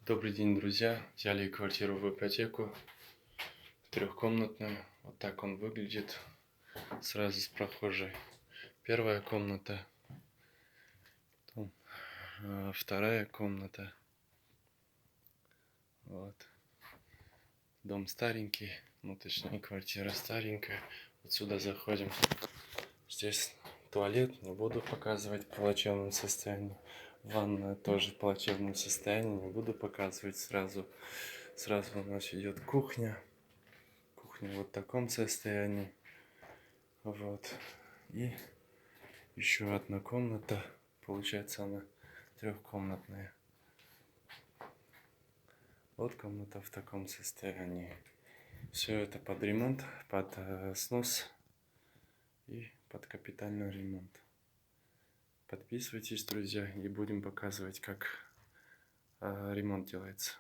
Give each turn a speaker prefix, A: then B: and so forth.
A: Добрый день, друзья! Взяли квартиру в ипотеку, трехкомнатную. Вот так он выглядит сразу с прохожей. Первая комната, вторая комната. Вот. Дом старенький, ну точнее квартира старенькая. Вот сюда заходим. Здесь туалет, не буду показывать в плачевном состоянии. Ванная тоже в плачевном состоянии, не буду показывать сразу. Сразу у нас идет кухня. Кухня вот в таком состоянии. Вот. И еще одна комната. Получается, она трехкомнатная. Вот комната в таком состоянии. Все это под ремонт, под снос и под капитальный ремонт. Подписывайтесь, друзья, и будем показывать, как ремонт делается.